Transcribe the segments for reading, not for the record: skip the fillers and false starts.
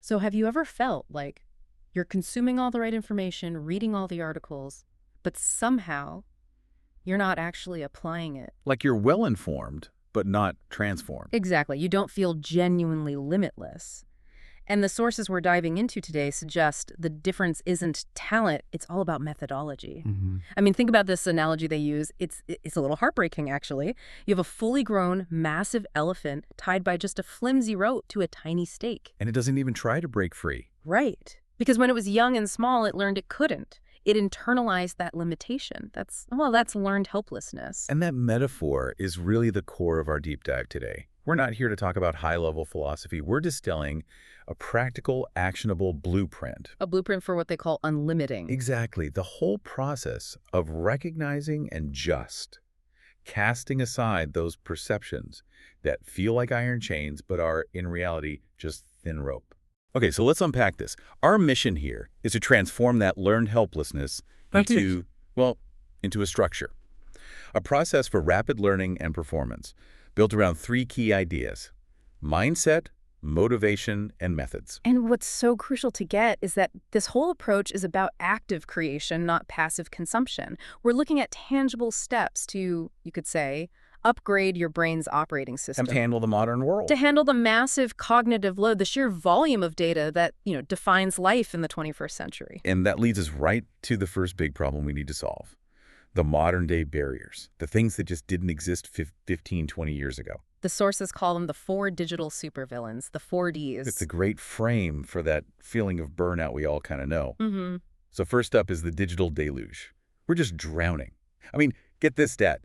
So have you ever felt like you're consuming all the right information, reading all the articles, but somehow you're not actually applying it? Like you're well informed, but not transformed. Exactly. You don't feel genuinely limitless. And the sources we're diving into today suggest the difference isn't talent, it's all about methodology. I mean, think about this analogy they use. It's a little heartbreaking, actually. You have a fully grown, massive elephant tied by just a flimsy rope to a tiny stake. And it doesn't even try to break free. Right. Because when it was young and small, it learned it couldn't. It internalized that limitation. That's learned helplessness. And that metaphor is really the core of our deep dive today. We're not here to talk about high-level philosophy. We're distilling a practical, actionable blueprint. A blueprint for what they call unlimiting. Exactly. The whole process of recognizing and just casting aside those perceptions that feel like iron chains but are, in reality, just thin rope. Okay, so let's unpack this. Our mission here is to transform that learned helplessness into a structure. A process for rapid learning and performance built around three key ideas: mindset, motivation, and methods. And what's so crucial to get is that this whole approach is about active creation, not passive consumption. We're looking at tangible steps to, you could say, upgrade your brain's operating system. And to handle the modern world. To handle the massive cognitive load, the sheer volume of data that, defines life in the 21st century. And that leads us right to the first big problem we need to solve. The modern-day barriers, the things that just didn't exist 15, 20 years ago. The sources call them the 4 digital supervillains, the 4Ds. It's a great frame for that feeling of burnout we all kind of know. Mm-hmm. So first up is the digital deluge. We're just drowning. I mean, get this stat.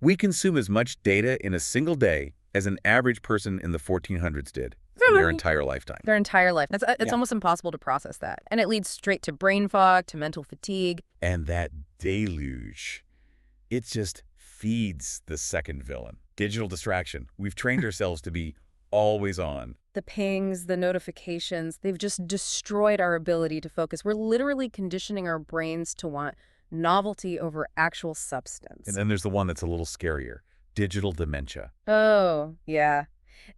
We consume as much data in a single day as an average person in the 1400s did in their entire lifetime. Their entire life. It's almost impossible to process that. And it leads straight to brain fog, to mental fatigue. And that deluge, it just feeds the second villain. Digital distraction. We've trained ourselves to be always on. The pings, the notifications, they've just destroyed our ability to focus. We're literally conditioning our brains to want novelty over actual substance. And then there's the one that's a little scarier, digital dementia. Oh, yeah.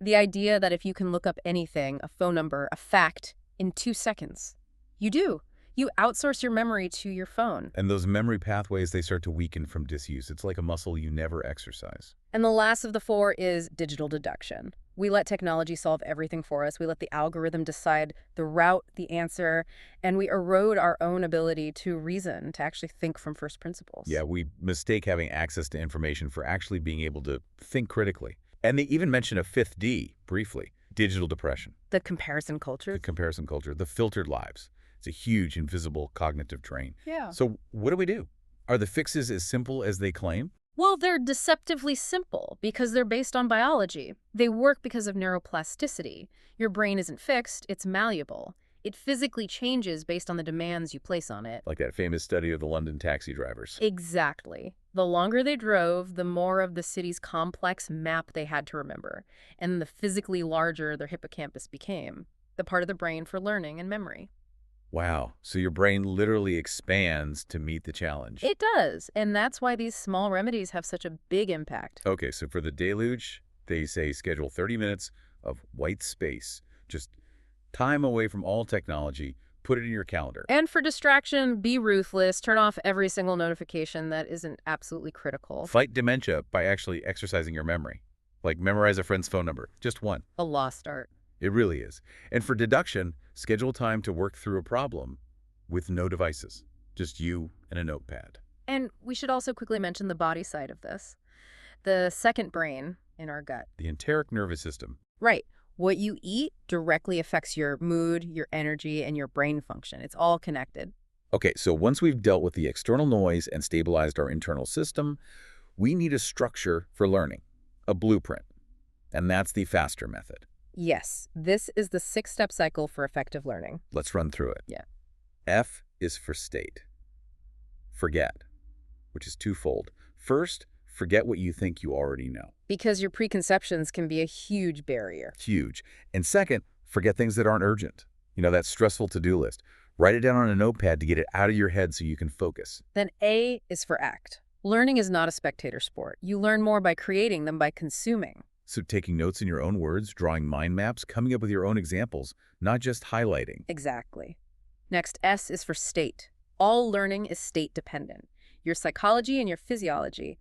The idea that if you can look up anything, a phone number, a fact, in 2 seconds, you do. You outsource your memory to your phone. And those memory pathways, they start to weaken from disuse. It's like a muscle you never exercise. And the last of the 4 is digital deduction. We let technology solve everything for us. We let the algorithm decide the route, the answer, and we erode our own ability to reason, to actually think from first principles. Yeah, we mistake having access to information for actually being able to think critically. And they even mention a 5th D, briefly, digital depression. The comparison culture. The comparison culture, the filtered lives. It's a huge, invisible cognitive drain. Yeah. So what do we do? Are the fixes as simple as they claim? Well, they're deceptively simple because they're based on biology. They work because of neuroplasticity. Your brain isn't fixed, it's malleable. It physically changes based on the demands you place on it. Like that famous study of the London taxi drivers. Exactly. The longer they drove, the more of the city's complex map they had to remember. And the physically larger their hippocampus became, the part of the brain for learning and memory. Wow. So your brain literally expands to meet the challenge. It does. And that's why these small remedies have such a big impact. Okay, so for the deluge, they say schedule 30 minutes of white space. Just time away from all technology. Put it in your calendar. And for distraction, be ruthless. Turn off every single notification that isn't absolutely critical. Fight dementia by actually exercising your memory. Like memorize a friend's phone number. Just one. A lost art. It really is. And for deduction, schedule time to work through a problem with no devices. Just you and a notepad. And we should also quickly mention the body side of this. The second brain in our gut. The enteric nervous system. Right. What you eat directly affects your mood, your energy, and your brain function. It's all connected. Okay, so once we've dealt with the external noise and stabilized our internal system, we need a structure for learning, a blueprint. And that's the FASTER method. Yes, this is the 6-step cycle for effective learning. Let's run through it. Yeah. F is for state. Forget, which is twofold. First, forget what you think you already know. Because your preconceptions can be a huge barrier. Huge. And second, forget things that aren't urgent. You know, that stressful to-do list. Write it down on a notepad to get it out of your head so you can focus. Then A is for act. Learning is not a spectator sport. You learn more by creating than by consuming. So taking notes in your own words, drawing mind maps, coming up with your own examples, not just highlighting. Exactly. Next, S is for state. All learning is state dependent. Your psychology and your physiology,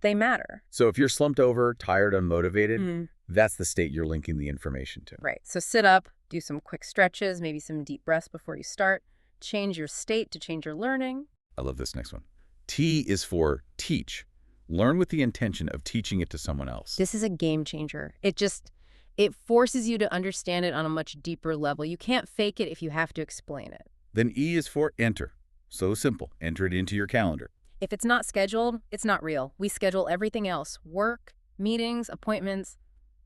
they matter. So if you're slumped over, tired, unmotivated, Mm. that's the state you're linking the information to. Right. So sit up, do some quick stretches, maybe some deep breaths before you start. Change your state to change your learning. I love this next one. T is for teach. Learn with the intention of teaching it to someone else. This is a game changer. It forces you to understand it on a much deeper level. You can't fake it if you have to explain it. Then E is for enter. So simple. Enter it into your calendar. If it's not scheduled, it's not real. We schedule everything else. Work, meetings, appointments.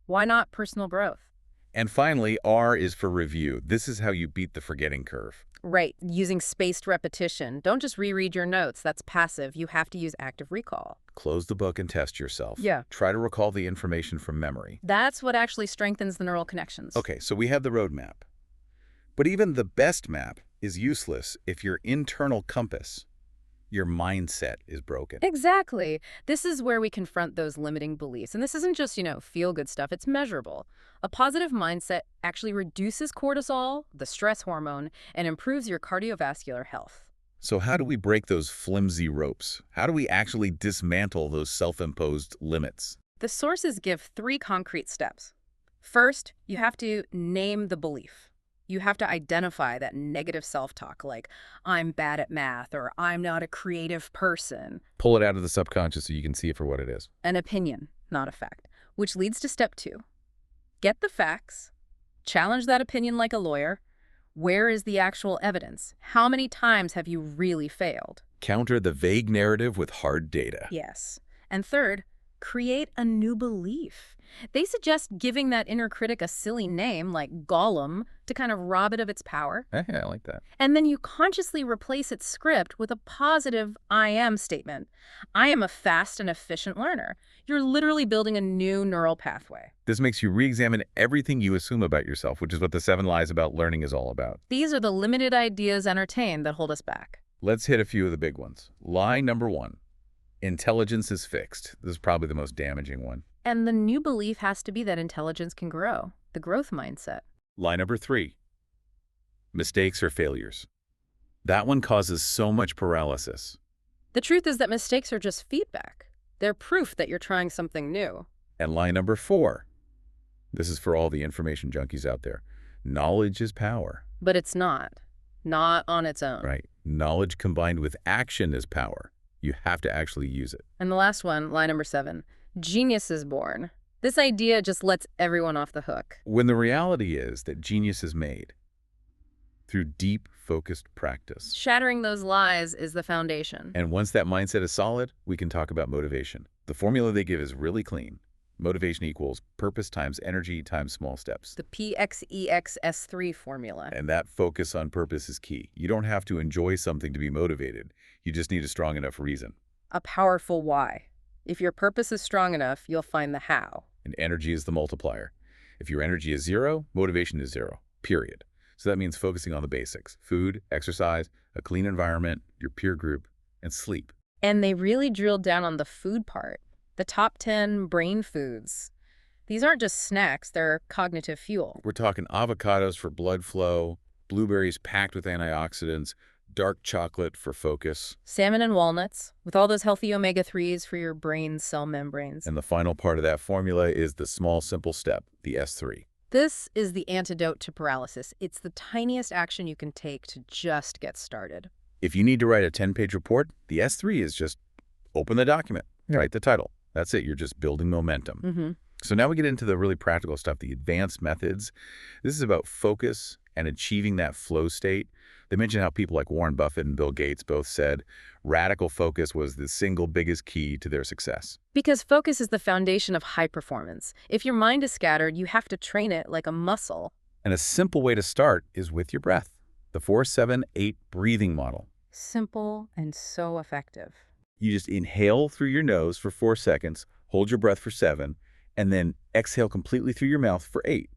Why not personal growth? And finally, R is for review. This is how you beat the forgetting curve. Right, using spaced repetition. Don't just reread your notes. That's passive. You have to use active recall. Close the book and test yourself. Yeah. Try to recall the information from memory. That's what actually strengthens the neural connections. Okay, so we have the roadmap. But even the best map is useless if your internal compass, your mindset, is broken. Exactly. This is where we confront those limiting beliefs. And this isn't just, feel-good stuff. It's measurable. A positive mindset actually reduces cortisol, the stress hormone, and improves your cardiovascular health. So how do we break those flimsy ropes? How do we actually dismantle those self-imposed limits? The sources give 3 concrete steps. First, you have to name the belief. You have to identify that negative self-talk like, I'm bad at math or I'm not a creative person. Pull it out of the subconscious so you can see it for what it is. An opinion, not a fact, which leads to step 2. Get the facts. Challenge that opinion like a lawyer. Where is the actual evidence? How many times have you really failed? Counter the vague narrative with hard data. Yes. And third, create a new belief. They suggest giving that inner critic a silly name like Gollum to kind of rob it of its power. Yeah, I like that. And then you consciously replace its script with a positive I am statement. I am a fast and efficient learner. You're literally building a new neural pathway. This makes you re-examine everything you assume about yourself, which is what the 7 lies about learning is all about. These are the limited ideas entertained that hold us back. Let's hit a few of the big ones. Lie number 1. Intelligence is fixed. This is probably the most damaging one. And the new belief has to be that intelligence can grow, the growth mindset. Lie number 3. Mistakes are failures. That one causes so much paralysis. The truth is that mistakes are just feedback. They're proof that you're trying something new. And lie number 4. This is for all the information junkies out there. Knowledge is power. But it's not. Not on its own. Right. Knowledge combined with action is power. You have to actually use it. And the last one, lie number 7. Genius is born. This idea just lets everyone off the hook. When the reality is that genius is made through deep, focused practice. Shattering those lies is the foundation. And once that mindset is solid, we can talk about motivation. The formula they give is really clean. Motivation equals purpose times energy times small steps. The PXEXS3 formula. And that focus on purpose is key. You don't have to enjoy something to be motivated. You just need a strong enough reason. A powerful why. If your purpose is strong enough, you'll find the how. And energy is the multiplier. If your energy is 0, motivation is 0, period. So that means focusing on the basics: food, exercise, a clean environment, your peer group, and sleep. And they really drilled down on the food part. The top 10 brain foods. These aren't just snacks, they're cognitive fuel. We're talking avocados for blood flow, blueberries packed with antioxidants, dark chocolate for focus. Salmon and walnuts, with all those healthy omega-3s for your brain's cell membranes. And the final part of that formula is the small, simple step, the S3. This is the antidote to paralysis. It's the tiniest action you can take to just get started. If you need to write a 10-page report, the S3 is just open the document, write the title. That's it. You're just building momentum. So now we get into the really practical stuff, the advanced methods. This is about focus and achieving that flow state. They mention how people like Warren Buffett and Bill Gates both said radical focus was the single biggest key to their success. Because focus is the foundation of high performance. If your mind is scattered, you have to train it like a muscle. And a simple way to start is with your breath, the 4-7-8 breathing model. Simple and so effective. You just inhale through your nose for 4 seconds, hold your breath for 7, and then exhale completely through your mouth for 8.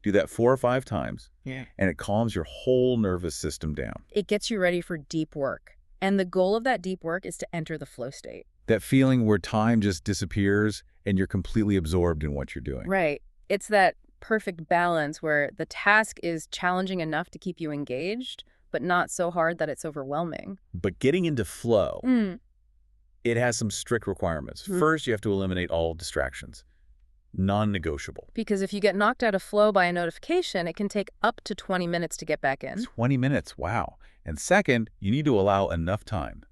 Do that 4 or 5 times, and it calms your whole nervous system down. It gets you ready for deep work. And the goal of that deep work is to enter the flow state. That feeling where time just disappears and you're completely absorbed in what you're doing. Right. It's that perfect balance where the task is challenging enough to keep you engaged, but not so hard that it's overwhelming. But getting into flow, Mm. it has some strict requirements. First, you have to eliminate all distractions. Non-negotiable. Because if you get knocked out of flow by a notification, it can take up to 20 minutes to get back in. 20 minutes, wow. And second, you need to allow enough time.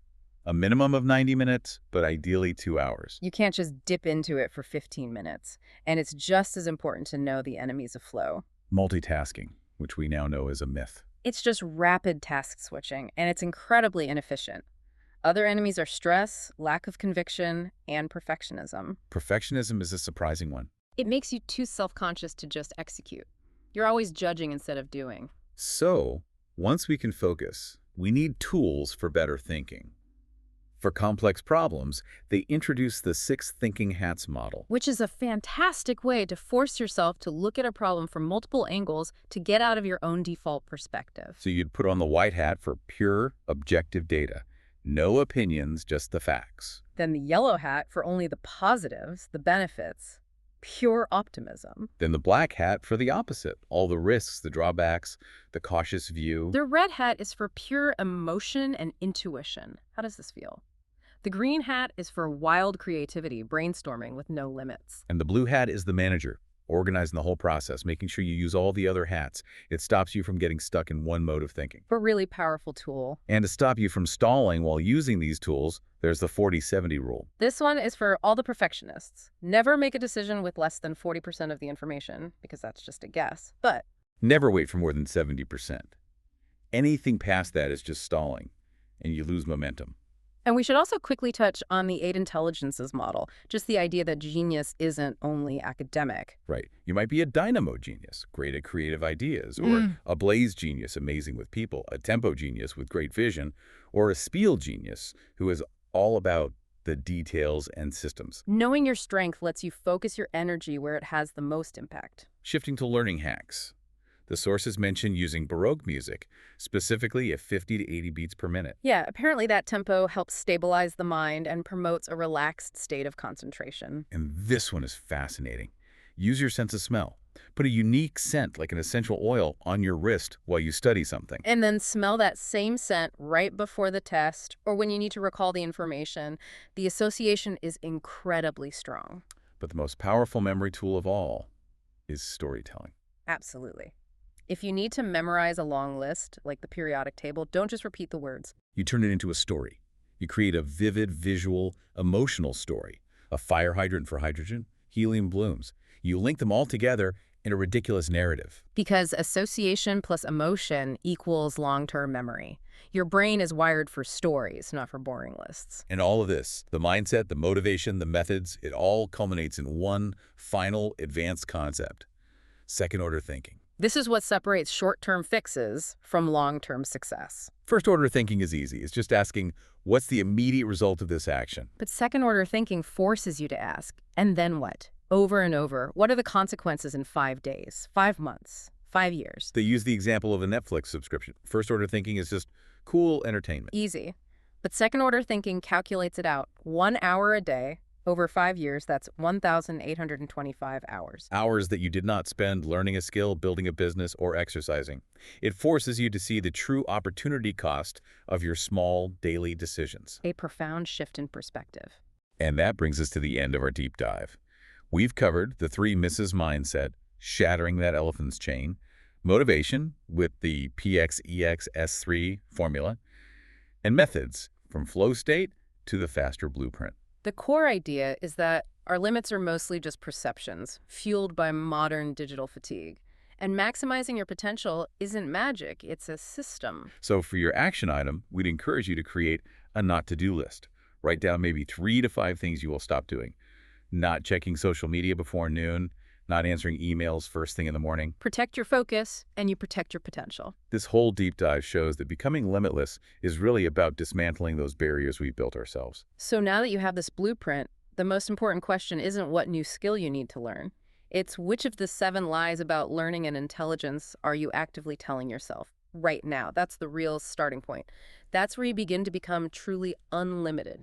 A minimum of 90 minutes, but ideally 2 hours. You can't just dip into it for 15 minutes. And it's just as important to know the enemies of flow. Multitasking, which we now know is a myth. It's just rapid task switching, and it's incredibly inefficient. Other enemies are stress, lack of conviction, and perfectionism. Perfectionism is a surprising one. It makes you too self-conscious to just execute. You're always judging instead of doing. So, once we can focus, we need tools for better thinking. For complex problems, they introduce the 6 thinking hats model. Which is a fantastic way to force yourself to look at a problem from multiple angles to get out of your own default perspective. So you'd put on the white hat for pure, objective data. No opinions, just the facts. Then the yellow hat for only the positives, the benefits, pure optimism. Then the black hat for the opposite. All the risks, the drawbacks, the cautious view. The red hat is for pure emotion and intuition. How does this feel? The green hat is for wild creativity, brainstorming with no limits. And the blue hat is the manager, organizing the whole process, making sure you use all the other hats. It stops you from getting stuck in one mode of thinking. A really powerful tool. And to stop you from stalling while using these tools, there's the 40-70 rule. This one is for all the perfectionists. Never make a decision with less than 40% of the information, because that's just a guess. But Never wait for more than 70%. Anything past that is just stalling, and you lose momentum. And we should also quickly touch on the 8 intelligences model, just the idea that genius isn't only academic. Right. You might be a dynamo genius, great at creative ideas, or a blaze genius, amazing with people, a tempo genius with great vision, or a spiel genius who is all about the details and systems. Knowing your strength lets you focus your energy where it has the most impact. Shifting to learning hacks. The sources mention using Baroque music, specifically at 50 to 80 beats per minute. Yeah, apparently that tempo helps stabilize the mind and promotes a relaxed state of concentration. And this one is fascinating. Use your sense of smell. Put a unique scent, like an essential oil, on your wrist while you study something. And then smell that same scent right before the test or when you need to recall the information. The association is incredibly strong. But the most powerful memory tool of all is storytelling. Absolutely. If you need to memorize a long list, like the periodic table, don't just repeat the words. You turn it into a story. You create a vivid, visual, emotional story. A fire hydrant for hydrogen, helium blooms. You link them all together in a ridiculous narrative. Because association plus emotion equals long-term memory. Your brain is wired for stories, not for boring lists. And all of this, the mindset, the motivation, the methods, it all culminates in one final advanced concept: second-order thinking. This is what separates short-term fixes from long-term success. First-order thinking is easy. It's just asking, what's the immediate result of this action? But second-order thinking forces you to ask, and then what? Over and over, what are the consequences in 5 days, 5 months, 5 years? They use the example of a Netflix subscription. First-order thinking is just cool entertainment. Easy. But second-order thinking calculates it out. 1 hour a day. Over 5 years, that's 1,825 hours. Hours that you did not spend learning a skill, building a business, or exercising. It forces you to see the true opportunity cost of your small daily decisions. A profound shift in perspective. And that brings us to the end of our deep dive. We've covered the 3 Mrs. Mindset, shattering that elephant's chain, motivation with the PXEXS3 formula, and methods from flow state to the faster blueprint. The core idea is that our limits are mostly just perceptions, fueled by modern digital fatigue. And maximizing your potential isn't magic, it's a system. So for your action item, we'd encourage you to create a not-to-do list. Write down maybe 3 to 5 things you will stop doing. Not checking social media before noon, not answering emails first thing in the morning. Protect your focus, and you protect your potential. This whole deep dive shows that becoming limitless is really about dismantling those barriers we've built ourselves. So now that you have this blueprint, the most important question isn't what new skill you need to learn. It's which of the 7 lies about learning and intelligence are you actively telling yourself right now. That's the real starting point. That's where you begin to become truly unlimited.